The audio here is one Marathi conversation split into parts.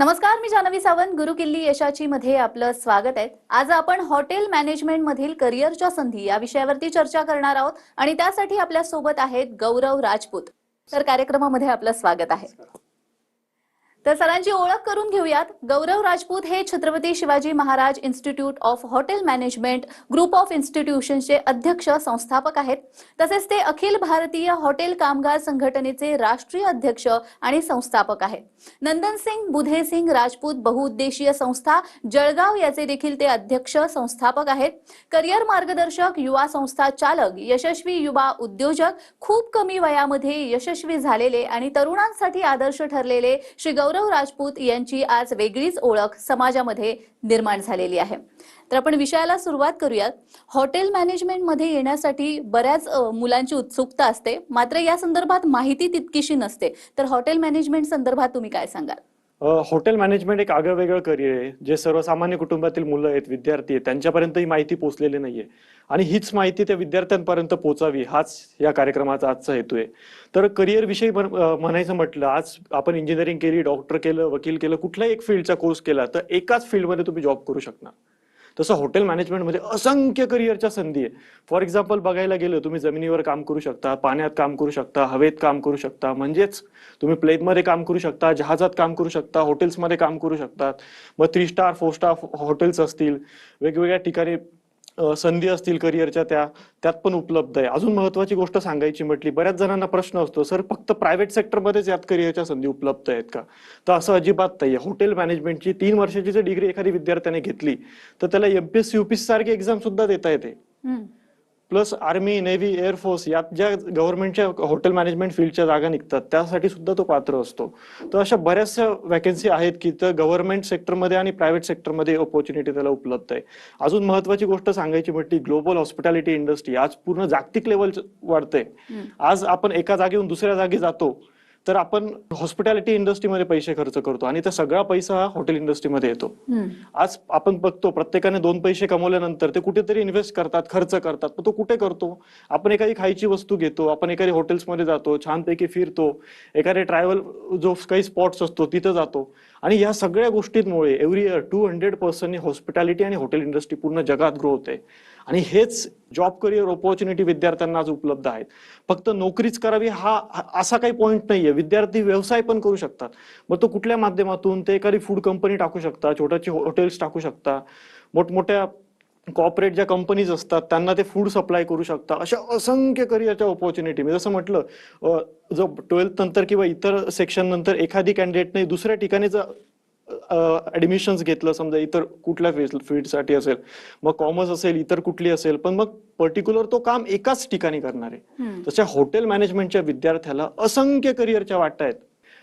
नमस्कार, मी जानवी सावंत. गुरुकिल्ली यशाची मध्ये आपलं स्वागत आहे. आज आपण हॉटेल मॅनेजमेंट मधील करिअरच्या संधी या विषयावरती चर्चा करणार आहोत आणि त्यासाठी आपल्या सोबत आहेत गौरव राजपूत. तर कार्यक्रमामध्ये आपलं स्वागत आहे. तर सरांची ओळख करून घेऊयात. गौरव राजपूत हे Chhatrapati Shivaji Maharaj institute of hotel management group of इन्स्टिट्यूशनचे अध्यक्ष संस्थापक आहेत. तसेच ते अखिल भारतीय हॉटेल कामगार संघटनेचे राष्ट्रीय अध्यक्ष आणि संस्थापक आहेत. नंदनसिंग बुधेसिंग राजपूत बहुउद्देशीय संस्था जळगाव याचे देखील ते अध्यक्ष संस्थापक आहेत. करिअर मार्गदर्शक, युवा संस्था चालक, यशस्वी युवा उद्योजक, खूप कमी वयामध्ये यशस्वी झालेले आणि तरुणांसाठी आदर्श ठरलेले श्री गौरव राजपूत यांची आज वेगळीच ओळख समाजामध्ये निर्माण झालेली आहे. तर आपण विषयाला सुरुवात करूयात. हॉटेल मॅनेजमेंट मध्ये येण्यासाठी बऱ्याच मुलांची उत्सुकता असते, मात्र या संदर्भात माहिती तितकीशी नसते. तर हॉटेल मॅनेजमेंट संदर्भात तुम्ही काय सांगाल? हॉटेल मॅनेजमेंट एक आगळं-वेगळं करिअर आहे, जे सर्वसामान्य कुटुंबातील मुलं आहेत, विद्यार्थी आहेत, त्यांच्यापर्यंत ही माहिती पोहोचलेली नाहीये आणि हीच माहिती त्या विद्यार्थ्यांपर्यंत पोहोचावी, हाच या कार्यक्रमाचा आजचा हेतू आहे. तर करिअर विषयी म्हणायचं म्हटलं, आज आपण इंजिनिअरिंग केली, डॉक्टर केलं, वकील केलं, कुठलाही एक फील्डचा कोर्स केला तर एकाच फील्डमध्ये तुम्ही जॉब करू शकणार. तसं हॉटेल मॅनेजमेंटमध्ये असंख्य करिअरच्या संधी आहे. फॉर एक्झाम्पल बघायला गेलं, तुम्ही जमिनीवर काम करू शकता, पाण्यात काम करू शकता, हवेत काम करू शकता, म्हणजेच तुम्ही प्लेनमध्ये काम करू शकता, जहाजात काम करू शकता, हॉटेल्समध्ये काम करू शकतात. मग 3 स्टार 4 स्टार हॉटेल्स असतील, वेगवेगळ्या ठिकाणी संधी असतील करिअरच्या, त्यात पण उपलब्ध आहे. अजून महत्वाची गोष्ट सांगायची म्हटली, बऱ्याच जणांना प्रश्न असतो, सर फक्त प्रायव्हेट सेक्टरमध्येच यात करिअरच्या संधी उपलब्ध आहेत का? तर असं अजिबात नाही. हॉटेल मॅनेजमेंटची 3 वर्षाची जर डिग्री एखादी विद्यार्थ्याने घेतली तर त्याला एमपीएससी यूपीएससी सारखी एक्झाम सुद्धा देता येते. प्लस आर्मी, नेव्ही, एअरफोर्स यात ज्या गव्हर्नमेंटच्या हॉटेल मॅनेजमेंट फील्डच्या जागा निघतात त्यासाठी सुद्धा तो पात्र असतो. तर अशा बऱ्याचशा वॅकन्सी आहेत की तर गव्हर्नमेंट सेक्टरमध्ये आणि प्रायव्हेट सेक्टरमध्ये ऑपॉर्च्युनिटी त्याला उपलब्ध आहे. अजून महत्वाची गोष्ट सांगायची म्हटली, ग्लोबल हॉस्पिटॅलिटी इंडस्ट्री आज पूर्ण जागतिक लेवल वाढते. आज आपण एका जागेहून दुसऱ्या जागी जातो तर आपण हॉस्पिटॅलिटी इंडस्ट्रीमध्ये पैसे खर्च करतो आणि त्या सगळा पैसा हा हॉटेल इंडस्ट्रीमध्ये येतो. आज आपण बघतो प्रत्येकाने 2 पैसे कमवल्यानंतर ते कुठेतरी इन्व्हेस्ट करतात, खर्च करतात. पण तो कुठे करतो? आपण एखादी खायची वस्तू घेतो, आपण एखाद्या हॉटेल्समध्ये जातो, छानपैकी फिरतो, एखाद्या ट्रॅव्हल जो काही स्पॉट्स असतो तिथं जातो आणि या सगळ्या गोष्टींमुळे एव्हरी इयर 200% हॉस्पिटॅलिटी आणि हॉटेल इंडस्ट्री पूर्ण जगात ग्रो होते. आणि हेच जॉब करिअर ऑपॉर्च्युनिटी विद्यार्थ्यांना आज उपलब्ध आहेत. फक्त नोकरीच करावी हा असा काही पॉईंट नाहीये. विद्यार्थी व्यवसाय पण करू शकतात. मग तो कुठल्या माध्यमातून? ते एखादी फूड कंपनी टाकू शकता, छोट्याची हॉटेल्स टाकू शकता, मोठमोठ्या कॉर्पोरेट ज्या कंपनीज असतात त्यांना ते फूड सप्लाय करू शकता. अशा असंख्य करिअरच्या ऑपॉर्च्युनिटी. मी जसं म्हटलं, जो 12th नंतर किंवा इतर सेक्शन नंतर एखादी कॅन्डिडेटने दुसऱ्या ठिकाणी ऍडमिशन घेतलं, समजा इतर कुठल्या फील्डसाठी असेल, मग कॉमर्स असेल, इतर कुठली असेल, पण मग पर्टिक्युलर तो काम एकाच ठिकाणी करणार आहे. तशा हॉटेल मॅनेजमेंटच्या विद्यार्थ्याला असंख्य करिअरच्या वाटा आहेत.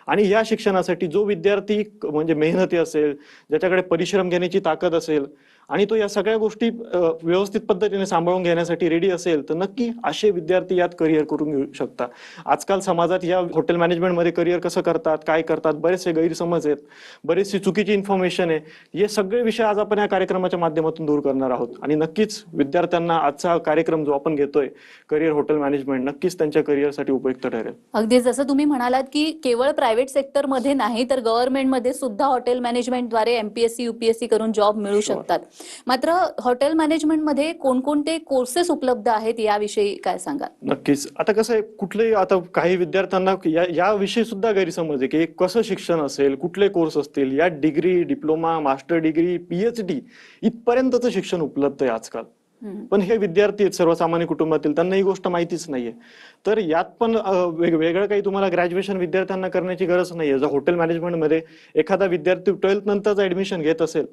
आणि या शिक्षणासाठी जो विद्यार्थी म्हणजे मेहनती असेल, ज्याच्याकडे परिश्रम घेण्याची ताकद असेल आणि तो या सगळ्या गोष्टी व्यवस्थित पद्धतीने सांभाळून घेण्यासाठी रेडी असेल तर नक्की असे विद्यार्थी यात करिअर करून घेऊ शकतात. आजकाल समाजात या हॉटेल मॅनेजमेंटमध्ये करिअर कसं करतात, काय करतात, बरेचसे गैरसमज आहेत, बरेचशी चुकीची इन्फॉर्मेशन आहे. हे सगळे विषय आज आपण या कार्यक्रमाच्या माध्यमातून दूर करणार आहोत आणि नक्कीच विद्यार्थ्यांना आजचा कार्यक्रम जो आपण घेतोय करिअर हॉटेल मॅनेजमेंट नक्कीच त्यांच्या करिअरसाठी उपयुक्त ठरेल. अगदी जसं तुम्ही म्हणालात की केवळ प्रायव्हेट सेक्टरमध्ये नाही तर गव्हर्नमेंटमध्ये सुद्धा हॉटेल मॅनेजमेंटद्वारे एमपीएससी यूपीएससी करून जॉब मिळू शकतात. मात्र हॉटेल मॅनेजमेंटमध्ये कोणकोणते कोर्सेस उपलब्ध आहेत याविषयी काय सांगाल? नक्कीच. आता कसं आहे, कुठलेही आता काही विद्यार्थ्यांना याविषयी सुद्धा गैरसमज आहे की कसं शिक्षण असेल, कुठले कोर्स असतील. या degree, diploma, master degree, PhD इथपर्यंतचं शिक्षण उपलब्ध आहे आजकाल. पण हे विद्यार्थी आहेत सर्वसामान्य कुटुंबातील, त्यांना ही गोष्ट माहितीच नाहीये. तर यात पण वेगळं काही तुम्हाला ग्रॅज्युएशन विद्यार्थ्यांना करण्याची गरज नाहीये. जर हॉटेल मॅनेजमेंटमध्ये एखादा विद्यार्थी 12th नंतरचा ऍडमिशन घेत असेल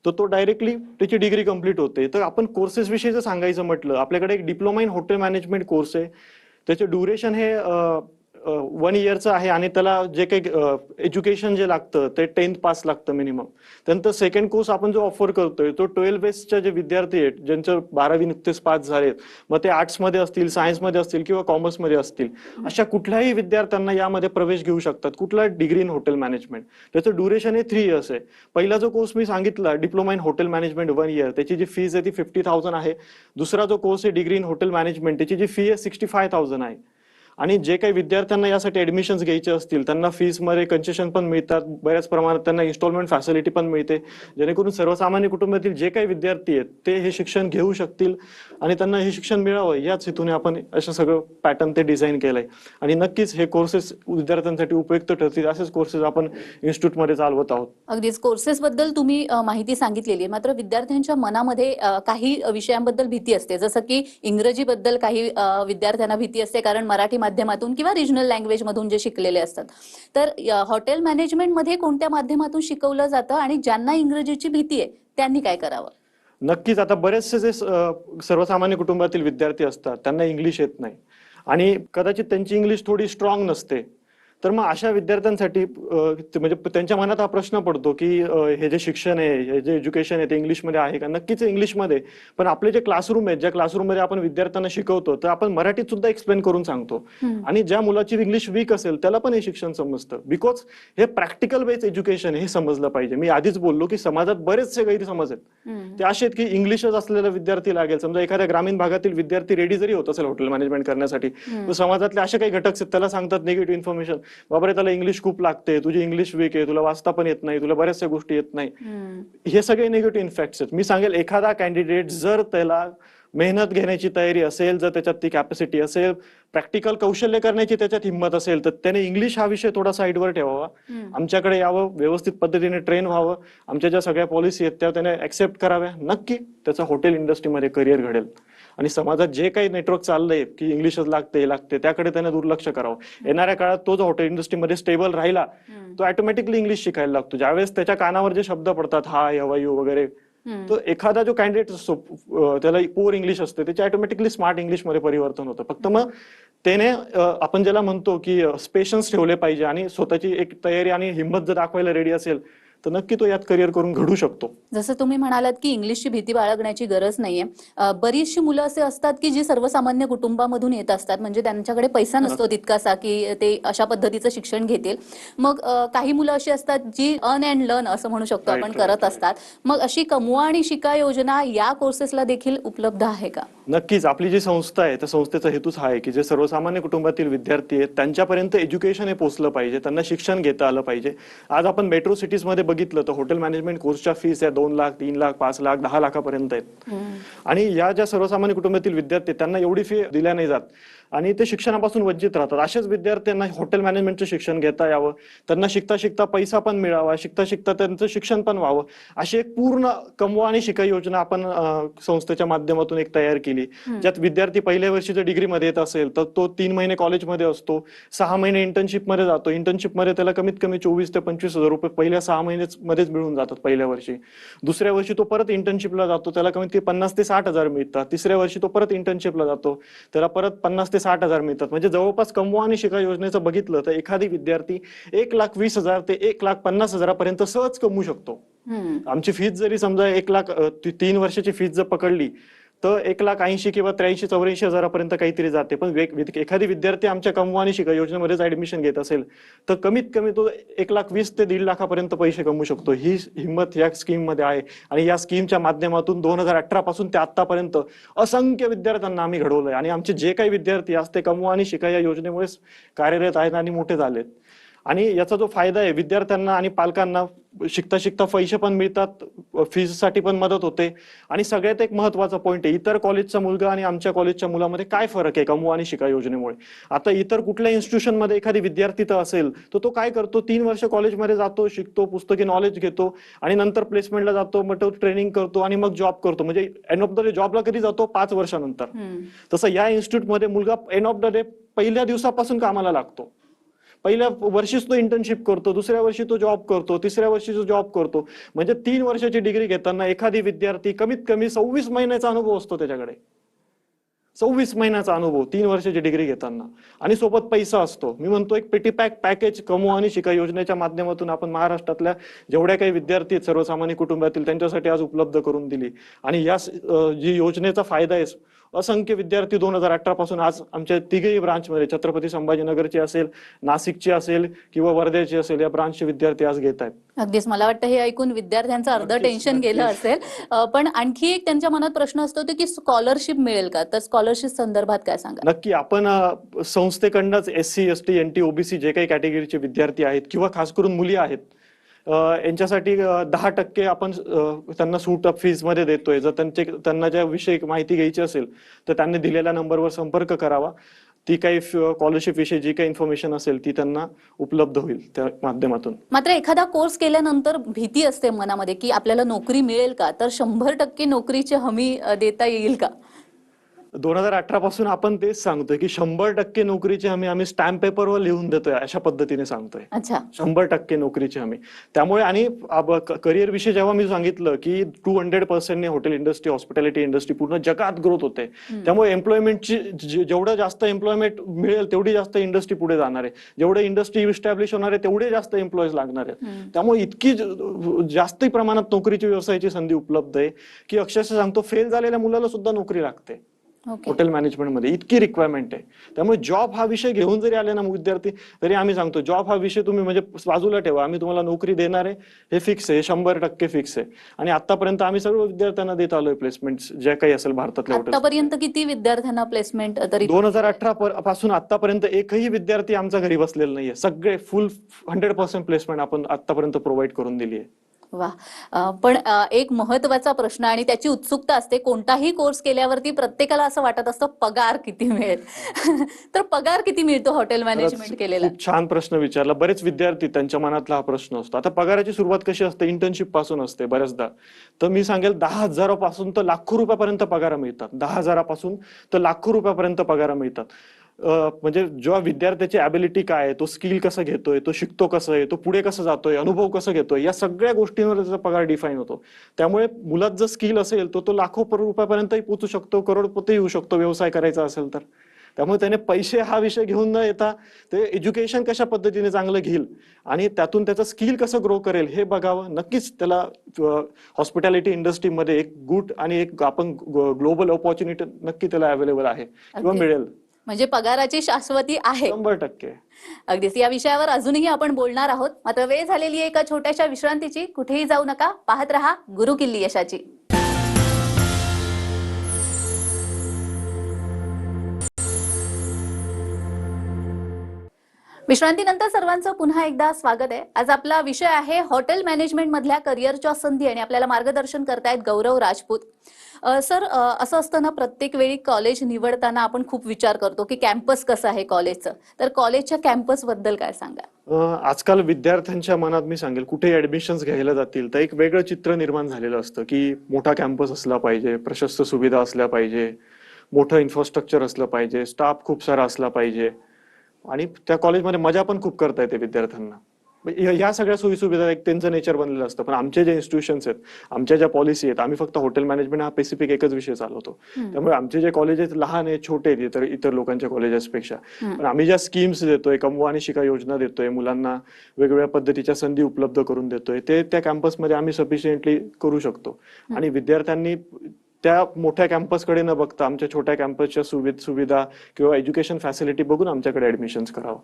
तर तो डायरेक्टली त्याची डिग्री कंप्लीट होते. तर आपण कोर्सेस विषयी जर सांगायचं म्हटलं, आपल्याकडे एक diploma in hotel management course आहे. त्याचे ड्युरेशन हे 1 इयरचं आहे आणि त्याला जे काही एज्युकेशन जे लागतं ते 10th पास लागतं मिनिमम. त्यानंतर सेकंड कोर्स आपण जो ऑफर करतोय तो 12 बेसच्या जे विद्यार्थी आहेत, ज्यांचं 12वी नुकतेच पास झालेत, मग ते आर्ट्समध्ये असतील, सायन्समध्ये असतील किंवा कॉमर्समध्ये असतील, अशा कुठल्याही विद्यार्थ्यांना यामध्ये प्रवेश घेऊ शकतात. कुठला डिग्री इन हॉटेल मॅनेजमेंट. त्याचं ड्युरेशन हे 3 इयर्स आहे. पहिला जो कोर्स मी सांगितला diploma in hotel management 1 year, त्याची जी फीज आहे ती 50,000 आहे. दुसरा जो कोर्स आहे डिग्री इन हॉटेल मॅनेजमेंट, त्याची जी फी आहे 65,000 आहे. आणि जे काही विद्यार्थ्यांना यासाठी ऍडमिशन्स घ्यायचे असतील त्यांना फीसमध्ये कन्सेशन पण मिळतात, बऱ्याच प्रमाणात त्यांना इन्स्टॉलमेंट फॅसिलिटी पण मिळते, जेणेकरून सर्वसामान्य कुटुंबातील जे काही विद्यार्थी आहेत ते हे शिक्षण घेऊ शकतील आणि त्यांना हे शिक्षण मिळावं याच हेतूने आपण असं सगळं पॅटर्न ते डिझाईन केलंय. आणि नक्कीच हे कोर्सेस विद्यार्थ्यांसाठी उपयुक्त ठरतील असेच कोर्सेस आपण इन्स्टिट्यूटमध्ये चालवत आहोत. अगदीच कोर्सेस बद्दल तुम्ही माहिती सांगितलेली आहे, मात्र विद्यार्थ्यांच्या मनामध्ये काही विषयांबद्दल भीती असते, जसं की इंग्रजी बद्दल काही विद्यार्थ्यांना भीती असते, कारण मराठी माध्यमातून किंवा रिजनल लँग्वेज मधून जे शिकलेले असतात. तर हॉटेल मॅनेजमेंट मध्ये कोणत्या माध्यमातून शिकवलं जातं आणि ज्यांना इंग्रजीची भीती आहे त्यांनी काय करावं? नक्कीच आता बरेचसे जे सर्वसामान्य कुटुंबातील विद्यार्थी असतात त्यांना इंग्लिश येत नाही आणि कदाचित त्यांची इंग्लिश थोडी स्ट्रॉंग नसते, तर मग अशा विद्यार्थ्यांसाठी म्हणजे त्यांच्या मनात हा प्रश्न पडतो की हे जे शिक्षण आहे, हे जे एज्युकेशन आहे ते इंग्लिशमध्ये आहे का? नक्कीच इंग्लिशमध्ये, पण आपले जे क्लासरूम आहेत, ज्या क्लासरूममध्ये आपण विद्यार्थ्यांना शिकवतो तर आपण मराठीत सुद्धा एक्सप्लेन करून सांगतो आणि ज्या मुलाची इंग्लिश वीक असेल त्याला पण हे शिक्षण समजतं, बिकॉज हे प्रॅक्टिकल बेस्ड एज्युकेशन हे समजलं पाहिजे. मी आधीच बोललो की समाजात बरेचसे गैरसमज आहेत ते असे आहेत की इंग्लिशच असलेला विद्यार्थी लागेल. समजा एखाद्या ग्रामीण भागातील विद्यार्थी रेडी जरी होत असेल हॉटेल मॅनेजमेंट करण्यासाठी, तर समाजातले असे काही घटक आहेत त्याला सांगतात निगेटिव्ह इन्फॉर्मेशन, बाबा रे त्याला इंग्लिश खूप लागते, तुझी इंग्लिश वीक आहे, तुला वाचता पण येत नाही, तुला बऱ्याचशा गोष्टी येत नाही. हे सगळे निगेटिव्ह इन्फॅक्ट्स आहेत. मी सांगेल एखादा कॅन्डिडेट जर त्याला मेहनत घेण्याची तयारी असेल, जर त्याच्यात ती कॅपॅसिटी असेल, प्रॅक्टिकल कौशल्य करण्याची त्याच्यात हिंमत असेल, तर त्याने इंग्लिश हा विषय थोडा साईडवर ठेवावा, आमच्याकडे यावं, व्यवस्थित पद्धतीने ट्रेन व्हावं, आमच्या ज्या सगळ्या पॉलिसी आहेत त्या त्याने ऍक्सेप्ट कराव्या. नक्की त्याचा हॉटेल इंडस्ट्रीमध्ये करिअर घडेल. आणि समाजात जे काही नेटवर्क चाललंय की इंग्लिशच लागते त्याकडे त्याने दुर्लक्ष करावं. येणाऱ्या काळात तो जो हॉटेल इंडस्ट्रीमध्ये स्टेबल राहिला तो ऑटोमॅटिकली इंग्लिश शिकायला लागतो. ज्यावेळेस त्याच्या कानावर जे शब्द पडतात, हाय, हाव आर यू वगैरे, तो एखादा जो कॅन्डिडेट असतो त्याला पुअर इंग्लिश असते त्याचे ऑटोमॅटिकली स्मार्ट इंग्लिश मध्ये परिवर्तन होतं. फक्त मग त्याने आपण ज्याला म्हणतो की पेशन्स ठेवले पाहिजे आणि स्वतःची एक तयारी आणि हिंमत जर दाखवायला रेडी असेल तर नक्की तो यात करिअर करून घडू शकतो. जसं तुम्ही म्हणालात की इंग्लिशची भीती बाळगण्याची गरज नाहीये. बरीचशी मुलं असे असतात की जी सर्वसामान्य कुटुंबामधून येत असतात, म्हणजे त्यांच्याकडे पैसा नसतो तितकासा की ते अशा पद्धतीचं शिक्षण घेतील. मग काही मुलं अशी असतात जी अर्न अँड लर्न असं म्हणू शकतो आपण करत असतात. मग अशी कमवा आणि शिका योजना या कोर्सेसला देखील उपलब्ध आहे का? नक्कीच. आपली जी संस्था आहे त्या संस्थेचा हेतूच हा आहे की जे सर्वसामान्य कुटुंबातील विद्यार्थी आहेत त्यांच्यापर्यंत एज्युकेशन हे पोहोचलं पाहिजे, त्यांना शिक्षण घेता आलं पाहिजे. आज आपण मेट्रो सिटीजमध्ये बघितलं तर हॉटेल मॅनेजमेंट कोर्सच्या फीस या 2 लाख, 3 लाख, 5 लाख, 10 लाखापर्यंत आहेत. आणि या ज्या सर्वसामान्य कुटुंबातील विद्यार्थी त्यांना एवढी फी दिल्या नाही जात आणि ते शिक्षणापासून वंचित राहतात. अशाच विद्यार्थ्यांना हॉटेल मॅनेजमेंटचं शिक्षण घेता यावं, त्यांना शिकता शिकता पैसा पण मिळावा, शिकता शिकता त्यांचं शिक्षण पण व्हावं, अशी एक पूर्ण कमवा आणि शिका योजना आपण संस्थेच्या माध्यमातून एक तयार केली. ज्यात विद्यार्थी पहिल्या वर्षी जर डिग्रीमध्ये येत असेल तर तो 3 महिने कॉलेजमध्ये असतो, 6 महिने इंटर्नशिपमध्ये जातो. इंटर्नशिपमध्ये त्याला कमीत कमी 24 ते 25 हजार रुपये पहिल्या 6 महिन्यामध्येच मिळून जातात पहिल्या वर्षी. दुसऱ्या वर्षी तो परत इंटर्नशिपला जातो, त्याला कमीत कमी 50 ते 60 हजार मिळतात. तिसऱ्या वर्षी तो परत इंटर्नशिपला जातो, त्याला परत 50 ते 60 हजार मिळतात. म्हणजे जवळपास कमवा आणि शिका योजनेचं बघितलं तर एखादी विद्यार्थी 1,20,000 ते 1,50,000 पर्यंत सहज कमवू शकतो. आमची फीस जरी समजा 1 लाख 3 वर्षाची फीस जर पकडली तर 1,80,000 किंवा 83-84 हजारापर्यंत काहीतरी जाते. पण एखादी विद्यार्थी आमच्या कमवा आणि शिका योजनेमध्येच ऍडमिशन घेत असेल तर कमीत कमी तो 1,20,000 ते 1.5 लाखापर्यंत पैसे कमवू शकतो. ही हिंमत या स्कीम मध्ये आहे आणि या स्कीमच्या माध्यमातून 2018 पासून ते आतापर्यंत असंख्य विद्यार्थ्यांना आम्ही घडवलंय आणि आमचे जे काही विद्यार्थी आज ते कमवा आणि शिका या योजनेमुळेच कार्यरत आहेत आणि मोठे झालेत. आणि याचा जो फायदा आहे विद्यार्थ्यांना आणि पालकांना, शिकता शिकता पैसे पण मिळतात, फीससाठी पण मदत होते आणि सगळ्यात एक महत्वाचा पॉईंट आहे, इतर कॉलेजचा मुलगा आणि आमच्या कॉलेजच्या मुलामध्ये काय फरक आहे कमवा आणि शिका योजनेमुळे. आता इतर कुठल्या इन्स्टिट्यूशनमध्ये एखादी विद्यार्थी तर असेल तर तो काय करतो, 3 वर्ष कॉलेजमध्ये जातो, शिकतो, पुस्तकी नॉलेज घेतो आणि नंतर प्लेसमेंटला जातो, मग तो ट्रेनिंग करतो आणि मग जॉब करतो. म्हणजे एंड ऑफ द डे जॉबला कधी जातो, 5 वर्षानंतर. तसं या इन्स्टिट्यूटमध्ये मुलगा एंड ऑफ द डे पहिल्या दिवसापासून कामाला लागतो. पहिल्या वर्षीच तो इंटर्नशिप करतो, दुसऱ्या वर्षी तो जॉब करतो, तिसऱ्या वर्षी तो जॉब करतो. म्हणजे 3 वर्षाची डिग्री घेताना एखादी विद्यार्थी कमीत कमी 26 महिन्याचा अनुभव असतो त्याच्याकडे. 26 महिन्याचा अनुभव 3 वर्षाची डिग्री घेताना आणि सोबत पैसा असतो. मी म्हणतो एक पेटी पॅकेज कमवा आणि शिका योजनेच्या माध्यमातून आपण महाराष्ट्रातल्या जेवढ्या काही विद्यार्थी आहेत सर्वसामान्य कुटुंबातील त्यांच्यासाठी आज उपलब्ध करून दिली. आणि या जी योजनेचा फायदा आहे असंख्य विद्यार्थी 2018 पासून आज आमच्या तिघही ब्रांचमध्ये, छत्रपती संभाजीनगरची असेल, नाशिकची असेल किंवा वर्ध्याची असेल, या ब्रांचचे विद्यार्थी आज घेत आहेत. अगदीच मला वाटतं हे ऐकून विद्यार्थ्यांचं अर्ध नक्कीच, टेन्शन गेलं नक्कीच. असेल. पण आणखी एक त्यांच्या मनात प्रश्न असतो तो की स्कॉलरशिप मिळेल का? तर स्कॉलरशिप संदर्भात काय सांगा? नक्की आपण संस्थेकडनंच SC ST NT OBC जे काही कॅटेगरीचे विद्यार्थी आहेत किंवा खास करून मुली आहेत, यांच्यासाठी 10% आपण त्यांना सूट ऑफ फीज मध्ये देतोय. जर त्यांना ज्या विषयी माहिती घ्यायची असेल तर त्यांनी दिलेल्या नंबरवर संपर्क करावा. ती काही स्कॉलरशिप विषयी जी काही इन्फॉर्मेशन असेल ती त्यांना उपलब्ध होईल त्या माध्यमातून. मात्र एखादा कोर्स केल्यानंतर भीती असते मनामध्ये की आपल्याला नोकरी मिळेल का? तर 100% नोकरीची हमी देता येईल का? 2018 पासून आपण तेच सांगतोय की 100% नोकरीची हमी आम्ही स्टॅम्प पेपरवर लिहून देतोय, अशा पद्धतीने सांगतोय. अच्छा. 100% नोकरीची हमी. त्यामुळे आणि करिअर विषयी जेव्हा मी सांगितलं की 200% हॉटेल इंडस्ट्री, हॉस्पिटॅलिटी इंडस्ट्री पूर्ण जगात ग्रोथ होते. त्यामुळे एम्प्लॉयमेंटची जेवढं जास्त एम्प्लॉयमेंट मिळेल तेवढी जास्त इंडस्ट्री पुढे जाणार आहे. जेवढे इंडस्ट्री इस्टॅब्लिश होणार आहे तेवढे जास्त एम्प्लॉईज लागणार आहेत. त्यामुळे इतकी जास्त प्रमाणात नोकरीची व्यवसायाची संधी उपलब्ध आहे की अक्षरशः सांगतो फेल झालेल्या मुलाला सुद्धा नोकरी लागते. ओके. हॉटेल मॅनेजमेंटमध्ये इतकी रिक्वायरमेंट आहे. त्यामुळे जॉब हा विषय घेऊन जरी आले ना विद्यार्थी, तरी आम्ही सांगतो जॉब हा विषय तुम्ही म्हणजे बाजूला ठेवा, आम्ही तुम्हाला नोकरी देणार आहे, हे फिक्स आहे, 100% फिक्स आहे. आणि आतापर्यंत आम्ही सर्व विद्यार्थ्यांना देत आलोय प्लेसमेंट जे काही असेल भारतातल्या हॉटेल. आतापर्यंत किती विद्यार्थ्यांना प्लेसमेंट तरी? 2018 पासून आतापर्यंत एकही विद्यार्थी आमचा घरी बसलेला नाहीये. सगळे फुल 100% प्लेसमेंट आपण आतापर्यंत प्रोव्हाइड करून दिली आहे. वा. पण एक महत्वाचा प्रश्न आणि त्याची उत्सुकता असते, कोणताही कोर्स केल्यावरती प्रत्येकाला असं वाटत असतं पगार किती मिळेल. तर पगार किती मिळतो हॉटेल मॅनेजमेंट केलेला? खूप छान प्रश्न विचारला. बरेच विद्यार्थी त्यांच्या मनातला हा प्रश्न असतो. आता पगाराची सुरुवात कशी असते? इंटर्नशिप पासून असते बऱ्याचदा. तर मी सांगेल 10,000 पासून तर लाखो रुपयापर्यंत पगार मिळतात. 10,000 पासून तर लाखो रुपयापर्यंत पगार मिळतात. म्हणजे जेव्हा विद्यार्थ्याची ॲबिलिटी काय आहे, तो स्किल कसं घेतोय, तो शिकतो कसं आहे, तो पुढे कसं जातोय, अनुभव कसं घेतोय, या सगळ्या गोष्टींवर त्याचा पगार डिफाईन होतो. त्यामुळे मुलात जर स्किल असेल तो लाखो रुपयापर्यंतही पोहोचू शकतो, करोडपती येऊ शकतो व्यवसाय करायचा असेल तर. त्यामुळे त्याने पैसे हा विषय घेऊन न येता ते एज्युकेशन कशा पद्धतीने चांगलं घेईल आणि त्यातून त्याचं स्किल कसं ग्रो करेल हे बघावं. नक्कीच त्याला हॉस्पिटॅलिटी इंडस्ट्रीमध्ये एक गुड आणि एक आपण ग्लोबल ऑपॉर्च्युनिटी नक्की त्याला अवेलेबल आहे किंवा मिळेल. म्हणजे पगाराची शाश्वती आहे 100%. अगदीच. या विषयावर अजूनही आपण बोलणार आहोत. मात्र वेळ झालेली आहे एका छोट्याशा विश्रांतीची. कुठेही जाऊ नका, पाहत रहा गुरुकिल्ली यशाची. विश्रांतीनंतर सर्वांचं पुन्हा एकदा स्वागत आहे. आज आपला विषय आहे हॉटेल मॅनेजमेंट मधल्या करिअरच्या संधी आणि आपल्याला मार्गदर्शन करतायत गौरव राजपूत. सर, असं असतं ना, प्रत्येक वेळी कॉलेज निवडताना आपण खूप विचार करतो की कॅम्पस कसं आहे कॉलेजचं. तर कॉलेजच्या कॅम्पस बद्दल काय सांगा? आजकाल विद्यार्थ्यांच्या मनात मी सांगेल कुठे ऍडमिशन्स घ्यायला जातील तर एक वेगळं चित्र निर्माण झालेलं असतं की मोठा कॅम्पस असला पाहिजे, प्रशस्त सुविधा असल्या पाहिजे, मोठं इन्फ्रास्ट्रक्चर असलं पाहिजे, स्टाफ खूप सारा असला पाहिजे आणि त्या कॉलेजमध्ये मजा पण खूप करता येते विद्यार्थ्यांना. ह्या सगळ्या सोयीसुविधा एक त्यांचं नेचर बनलेलं असतं. पण आमचे जे इन्स्टिट्यूशन्स आहेत, आमच्या ज्या पॉलिसी आहेत, आम्ही फक्त हॉटेल मॅनेजमेंट हा स्पेसिफिक एकच विषय चालवतो. त्यामुळे आमचे जे कॉलेजेस लहान आहेत, छोटे आहेत इतर लोकांच्या कॉलेजेसपेक्षा. पण आम्ही ज्या स्कीम्स देतोय, कमवा आणि शिका योजना देतोय, मुलांना वेगवेगळ्या पद्धतीच्या संधी उपलब्ध करून देतोय, ते त्या कॅम्पसमध्ये आम्ही सफिशियंटली करू शकतो. आणि विद्यार्थ्यांनी त्या मोठ्या कॅम्पसकडे न बघता आमच्या छोट्या कॅम्पसच्या सुविधा किंवा एज्युकेशन फॅसिलिटी बघून आमच्याकडे ऍडमिशन्स करावं.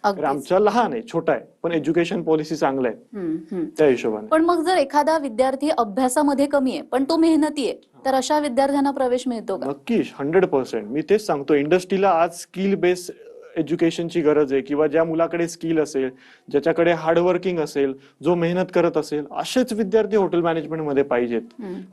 आमच्या लहान आहे, छोटा आहे, पण एज्युकेशन पॉलिसी चांगलं आहे त्या हिशोबाने. पण मग जर एखादा विद्यार्थी अभ्यासामध्ये कमी आहे पण तो मेहनती आहे, तर अशा विद्यार्थ्यांना प्रवेश मिळतो का? नक्कीच, 100%. मी तेच सांगतो, इंडस्ट्रीला आज स्किल बेस एज्युकेशनची गरज आहे किंवा ज्या मुलाकडे स्किल असेल, ज्याच्याकडे हार्डवर्किंग असेल, जो मेहनत करत असेल, असेच विद्यार्थी हॉटेल मॅनेजमेंटमध्ये पाहिजेत.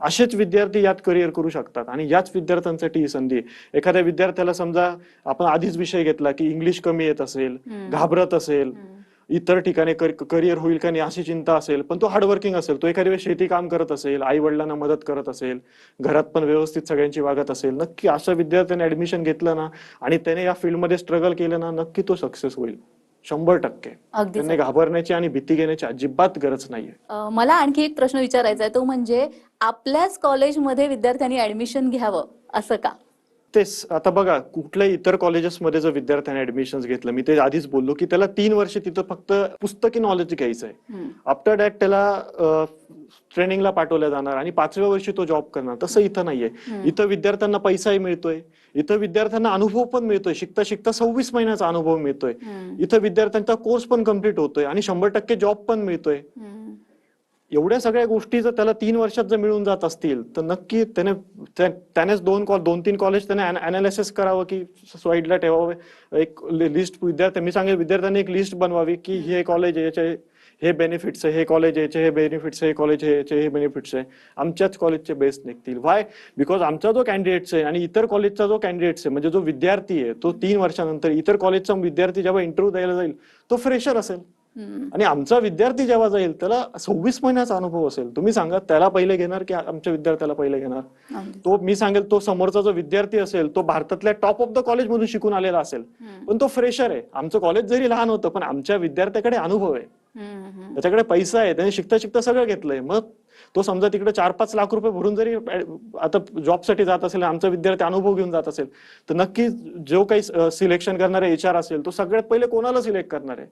असेच विद्यार्थी यात करिअर करू शकतात आणि याच विद्यार्थ्यांसाठी ही संधी. एखाद्या विद्यार्थ्याला समजा आपण आधीच विषय घेतला की इंग्लिश कमी येत असेल, घाबरत असेल, इतर ठिकाणी करिअर होईल का नाही अशी चिंता असेल, पण तो हार्डवर्किंग असेल, तो एखाद्या वेळेस शेती काम करत असेल, आई वडिलांना मदत करत असेल, घरात पण व्यवस्थित सगळ्यांची वागत असेल, नक्की अशा विद्यार्थ्याने ऍडमिशन घेतलं ना आणि त्याने या फील्डमध्ये स्ट्रगल केलं ना, नक्की तो सक्सेस होईल 100%. त्यांनी घाबरण्याची आणि भीती घेण्याची अजिबात गरज नाहीये. मला आणखी एक प्रश्न विचारायचा आहे, तो म्हणजे आपल्याच कॉलेजमध्ये विद्यार्थ्यांनी ऍडमिशन घ्यावं असं का? तेच आता बघा, कुठल्याही इतर कॉलेजेसमध्ये जर विद्यार्थ्याने ऍडमिशन घेतलं, मी ते आधीच बोललो की त्याला 3 वर्ष तिथं फक्त पुस्तकी नॉलेज घ्यायचं आहे. आफ्टर दॅट त्याला ट्रेनिंगला पाठवलं जाणार आणि 5व्या वर्षी तो जॉब करणार. तसं इथं नाहीये. इथं विद्यार्थ्यांना पैसाही मिळतोय, इथं विद्यार्थ्यांना अनुभव पण मिळतोय, शिकता शिकता 26 महिन्याचा अनुभव मिळतोय, इथं विद्यार्थ्यांचा कोर्स पण कम्प्लीट होतोय आणि 100% जॉब पण मिळतोय. एवढ्या सगळ्या गोष्टी जर त्याला 3 वर्षात जर मिळून जात असतील तर नक्की त्यानेच 2-3 कॉलेज त्याने अनालिसिस करावं की स्लाईडला ठेवावं. एक लिस्ट मी सांगेल विद्यार्थ्यांनी एक लिस्ट बनवावी की हे कॉलेज याचे हे बेनिफिट्स आहे, हे कॉलेज याचे हे बेनिफिट्स आहे, हे कॉलेज याचे हे बेनिफिट्स आहे, आमच्याच कॉलेजचे बेस्ट निघतील. व्हाय? बिकॉज आमचा जो कॅन्डिडेट्स आहे आणि इतर कॉलेजचा जो कॅन्डिडेट्स आहे म्हणजे जो विद्यार्थी आहे तो 3 वर्षानंतर इतर कॉलेजचा विद्यार्थी जेव्हा इंटरव्ह्यू द्यायला जाईल तो फ्रेशर असेल आणि आमचा विद्यार्थी जेव्हा जाईल त्याला 26 महिन्याचा अनुभव असेल. तुम्ही सांगा त्याला पहिले घेणार की आमच्या विद्यार्थ्याला पहिले घेणार? तो मी सांगेल तो समोरचा जो विद्यार्थी असेल तो भारतातल्या टॉप ऑफ द कॉलेज मधून शिकून आलेला असेल पण तो फ्रेशर आहे. आमचं कॉलेज जरी लहान होतं पण आमच्या विद्यार्थ्याकडे अनुभव आहे, त्याच्याकडे पैसा आहे, त्याने शिकता शिकता सगळं घेतलंय. मग तो समजा तिकडे 4-5 लाख रुपये भरून जरी आता जॉबसाठी जात असेल, आमचा विद्यार्थी अनुभव घेऊन जात असेल तर नक्की जो काही सिलेक्शन करणारे HR असेल तो सगळ्यात पहिले कोणाला सिलेक्ट करणार आहे,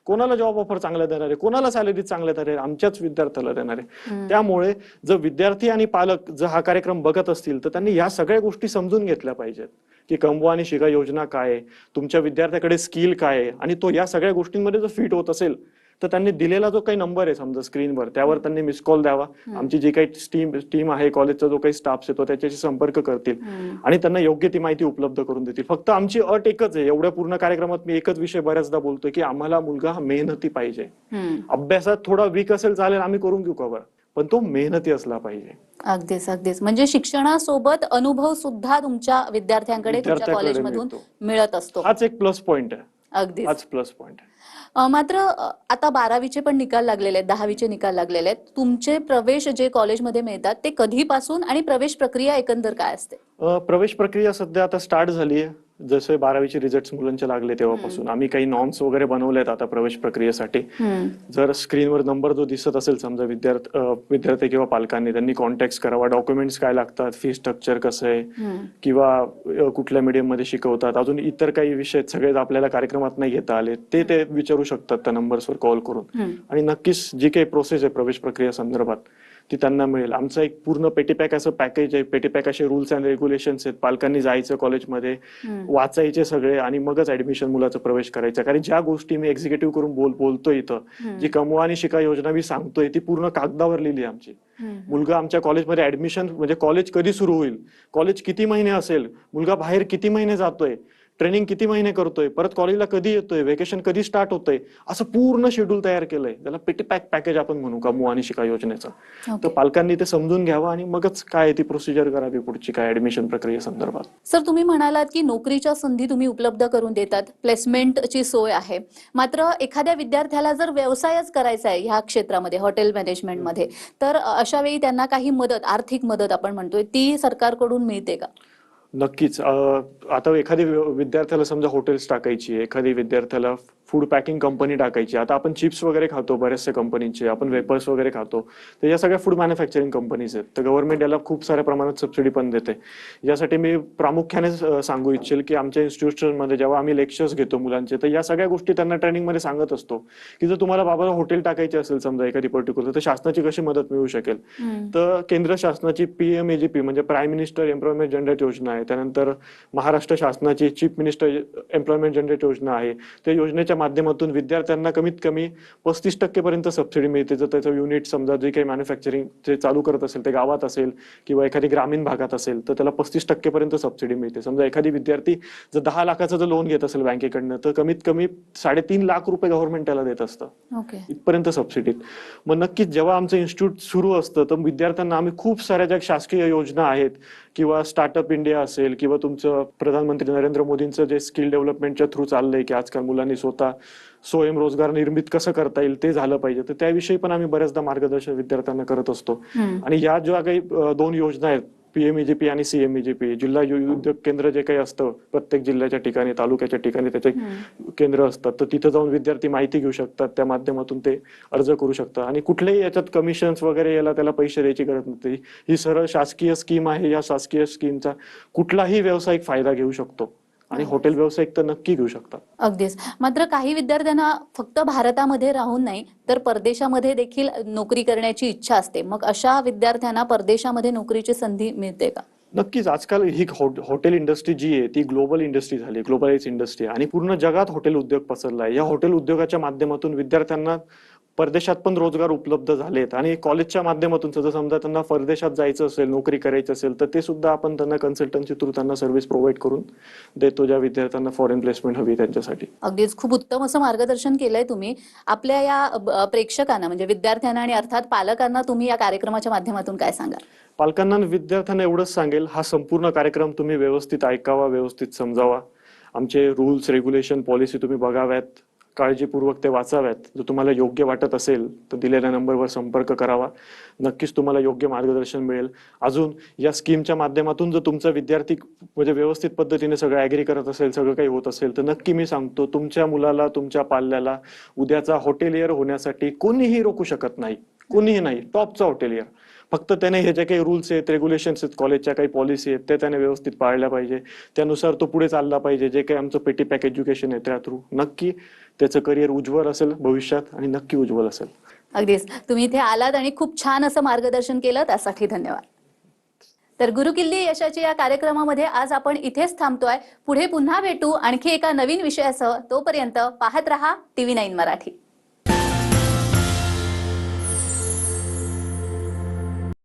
कोणाला जॉब ऑफर चांगला देणार आहे, कोणाला सॅलरी चांगल्या देणार आहे? आमच्याच विद्यार्थ्याला देणार आहे. त्यामुळे जर विद्यार्थी आणि पालक जर हा कार्यक्रम बघत असतील तर त्यांनी या सगळ्या गोष्टी समजून घेतल्या पाहिजेत की कमवा आणि शिका योजना काय आहे, तुमच्या विद्यार्थ्याकडे स्किल काय आहे आणि तो या सगळ्या गोष्टींमध्ये जर फिट होत असेल तर त्यांनी दिलेला जो काही नंबर आहे समजा स्क्रीनवर त्यावर त्यांनी मिस कॉल द्यावा. आमची जी काही टीम आहे, कॉलेजचा जो काही स्टाफ आहे तो त्याच्याशी संपर्क करतील आणि त्यांना योग्य ती माहिती उपलब्ध करून देतील. फक्त आमची अट एकच आहे, एवढ्या पूर्ण कार्यक्रमात मी एकच विषय बऱ्याचदा बोलतोय की आम्हाला मुलगा हा मेहनती पाहिजे. अभ्यासात थोडा वीक असेल चालेल, आम्ही करून घेऊ कव्हर, पण तो मेहनती असला पाहिजे. अगदीच अगदीच. म्हणजे शिक्षणासोबत अनुभव सुद्धा तुमच्या विद्यार्थ्यांकडे तुमच्या कॉलेजमधून मिळत असतो. हाच एक प्लस पॉइंट आहे. अगदीच हाच प्लस पॉइंट आहे. मात्र आता 12वीचे पण निकाल लागलेले आहेत, 10वीचे निकाल लागलेले आहेत. तुमचे प्रवेश जे कॉलेजमध्ये मिळतात ते कधीपासून आणि प्रवेश प्रक्रिया एकंदर काय असते? प्रवेश प्रक्रिया सध्या आता स्टार्ट झाली आहे. जसे 12वीचे रिझल्ट मुलांचे लागले तेव्हापासून आम्ही काही नॉर्म्स वगैरे बनवलेत आता प्रवेश प्रक्रियेसाठी. जर स्क्रीनवर नंबर जो दिसत असेल समजा विद्यार्थी किंवा पालकांनी त्यांनी कॉन्टॅक्ट करावा, डॉक्युमेंट्स काय लागतात, फी स्ट्रक्चर कसं आहे किंवा कुठल्या मीडियम मध्ये शिकवतात, अजून इतर काही विषय सगळे आपल्याला कार्यक्रमात नाही घेता आले ते विचारू शकतात त्या नंबर्सवर कॉल करून. आणि नक्कीच जी काही प्रोसेस आहे प्रवेश प्रक्रिया संदर्भात ती त्यांना मिळेल. आमचं एक पूर्ण पेटीपॅक असं पॅकेज आहे. पेटीपॅक असे रूल्स अँड रेग्युलेशन्स आहेत. पालकांनी जायचं कॉलेजमध्ये, वाचायचे सगळे आणि मगच ऍडमिशन मुलाचा प्रवेश करायचा. कारण ज्या गोष्टी मी एक्झिक्युटिव्ह करून बोलतोय इथं, जी कमवा आणि शिका योजना मी सांगतोय ती पूर्ण कागदावर लिहिली आमची. मुलगा आमच्या कॉलेजमध्ये ऍडमिशन म्हणजे कॉलेज कधी सुरू होईल, कॉलेज किती महिने असेल, मुलगा बाहेर किती महिने जातोय, ट्रेनिंग किती महिने करतोय, परत कॉलेजला कधी येतोय, वेकेशन कधी स्टार्ट होतंय, असं पूर्ण शेड्यूल तयार केलंय. त्याला पॅकेज आपण म्हणू कमवा आणि शिका योजनेचं. तर पालकांनी ते समजून घ्यावं आणि मगच काय ती प्रोसिजर करावी पुढची काय ऍडमिशन प्रक्रियेसंदर्भात. सर, तुम्ही म्हणालात की नोकरीच्या संधी तुम्ही उपलब्ध करून देतात, प्लेसमेंटची सोय आहे. मात्र एखाद्या विद्यार्थ्याला जर व्यवसायच करायचा आहे ह्या क्षेत्रामध्ये, हॉटेल मॅनेजमेंटमध्ये, तर अशा वेळी त्यांना काही मदत, आर्थिक मदत आपण म्हणतोय, ती सरकारकडून मिळते का? नक्कीच. आता एखादी विद्यार्थ्याला समजा हॉटेल्स टाकायची आहे, एखादी विद्यार्थ्याला फूड पॅकिंग कंपनी टाकायची. आता आपण चिप्स वगैरे खातो बऱ्याचशा कंपनीचे, आपण वेपर्स वगैरे खातो, तर या सगळ्या फूड मॅन्युफॅक्चरिंग कंपनीज आहेत. तर गव्हर्नमेंट याला खूप साऱ्या प्रमाणात सबसिडी पण देते. यासाठी मी प्रामुख्याने सांगू इच्छेल की आमच्या इन्स्टिट्यूशनमध्ये जेव्हा आम्ही लेक्चर्स घेतो मुलांचे तर या सगळ्या गोष्टी त्यांना ट्रेनिंगमध्ये सांगत असतो की जर तुम्हाला बाबाला हॉटेल टाकायची असेल समजा एखादी पर्टिक्युलर, तर शासनाची कशी मदत मिळू शकेल. तर केंद्र शासनाची PMAGP म्हणजे प्राईम मिनिस्टर एम्प्लॉयमेंट जनरेट योजना आहे. त्यानंतर महाराष्ट्र शासनाची चीफ मिनिस्टर एम्प्लॉयमेंट जनरेट योजना आहे. त्या योजनेच्या माध्यमातून विद्यार्थ्यांना कमीत कमी 35% पर्यंत सबसिडी मिळते. जर त्याचं युनिट समजा जे काही मॅन्युफॅक्चरिंग जे चालू करत असेल ते गावात असेल किंवा एखादी ग्रामीण भागात असेल तर त्याला 35% पर्यंत सबसिडी मिळते. समजा एखादी विद्यार्थी जर 10 लाखाचं जर लोन घेत असेल बँकेकडनं तर कमीत कमी 3.5 लाख रुपये गव्हर्नमेंट त्याला देत असतं, इथपर्यंत सबसिडीत. मग नक्कीच जेव्हा आमचं इन्स्टिट्यूट सुरू असतं तर विद्यार्थ्यांना आम्ही खूप साऱ्या ज्या शासकीय योजना आहेत किंवा स्टार्टअप इंडिया असेल किंवा तुमचं प्रधानमंत्री नरेंद्र मोदींचं जे स्किल डेव्हलपमेंटच्या थ्रू चाललंय की आजकाल मुलांनी स्वतः स्वयंरोजगार निर्मित कसं करता येईल ते झालं पाहिजे, तर त्याविषयी पण आम्ही बऱ्याचदा मार्गदर्शन विद्यार्थ्यांना करत असतो. आणि या ज्या काही 2 योजना आहेत PMAGP आणि CMAGP, जिल्हा उद्योग केंद्र जे काही असतं प्रत्येक जिल्ह्याच्या ठिकाणी, तालुक्याच्या ठिकाणी त्याचे केंद्र असतात, तर तिथं जाऊन विद्यार्थी माहिती घेऊ शकतात, त्या माध्यमातून ते अर्ज करू शकतात. आणि कुठल्याही याच्यात कमिशन्स वगैरे याला त्याला पैसे द्यायची गरज नसते. ही सरळ शासकीय स्कीम आहे. या शासकीय स्कीमचा कुठलाही व्यावसायिक फायदा घेऊ शकतो आणि हॉटेल व्यावसायिक तर नक्की घेऊ शकतात. अगदीच. मात्र काही विद्यार्थ्यांना फक्त भारतामध्ये राहून नाही तर परदेशामध्ये देखील नोकरी करण्याची इच्छा असते. मग अशा विद्यार्थ्यांना परदेशामध्ये नोकरीची संधी मिळते का? नक्कीच. आजकाल ही हॉटेल इंडस्ट्री जी आहे ती ग्लोबल इंडस्ट्री झाली, ग्लोबलाइज इंडस्ट्री, आणि पूर्ण जगात हॉटेल उद्योग पसरलाय. या हॉटेल उद्योगाच्या माध्यमातून विद्यार्थ्यांना परदेशात पण रोजगार उपलब्ध झालेत आणि कॉलेजच्या माध्यमातून जर समजा त्यांना परदेशात जायचं असेल, नोकरी करायची असेल, तर ते सुद्धा आपण त्यांना कन्सल्टन्सी थ्रू त्यांना सर्व्हिस प्रोव्हाइड करून देतो, ज्या विद्यार्थ्यांना फॉरेन प्लेसमेंट हवी त्यांच्यासाठी. अगदीच खूप उत्तम असं मार्गदर्शन केलंय तुम्ही. आपल्या या प्रेक्षकांना म्हणजे विद्यार्थ्यांना आणि अर्थात पालकांना तुम्ही या कार्यक्रमाच्या माध्यमातून काय सांगाल? पालकांना आणि विद्यार्थ्यांना एवढंच सांगेल, हा संपूर्ण कार्यक्रम तुम्ही व्यवस्थित ऐकावा, व्यवस्थित समजावा. आमचे रूल्स, रेग्युलेशन, पॉलिसी तुम्ही बघाव्यात, काळजीपूर्वक ते वाचाव्यात. जर तुम्हाला योग्य वाटत असेल तर दिलेल्या नंबरवर संपर्क करावा. नक्कीच तुम्हाला योग्य मार्गदर्शन मिळेल. अजून या स्कीमच्या माध्यमातून जर तुमचा विद्यार्थी म्हणजे व्यवस्थित पद्धतीने सगळं ॲग्री करत असेल, सगळं काही होत असेल, तर नक्की मी सांगतो, तुमच्या मुलाला, तुमच्या पाल्याला उद्याचा हॉटेलियर होण्यासाठी कोणीही रोखू शकत नाही. कोणीही नाही. टॉपचा हॉटेलियर. फक्त त्याने हे जे काही रूल्स आहेत, रेग्युलेशन्स आहेत, कॉलेजच्या काही पॉलिसी आहेत, ते त्याने व्यवस्थित पाळल्या पाहिजे. त्यानुसार तो पुढे चालला पाहिजे. जे काही आमचं पेटी पॅक एज्युकेशन आहे त्या थ्रू नक्की त्याचं करिअर उज्ज्वल असेल भविष्यात आणि नक्की उज्ज्वल असेल. अगदीच तुम्ही इथे आलात आणि खूप छान असं मार्गदर्शन केलं, त्यासाठी धन्यवाद. तर गुरुकिल्ली यशाची या कार्यक्रमामध्ये आज आपण इथेच थांबतोय. पुढे पुन्हा भेटू आणखी एका नवीन विषयासह. तोपर्यंत पाहत रहा TV9 मराठी.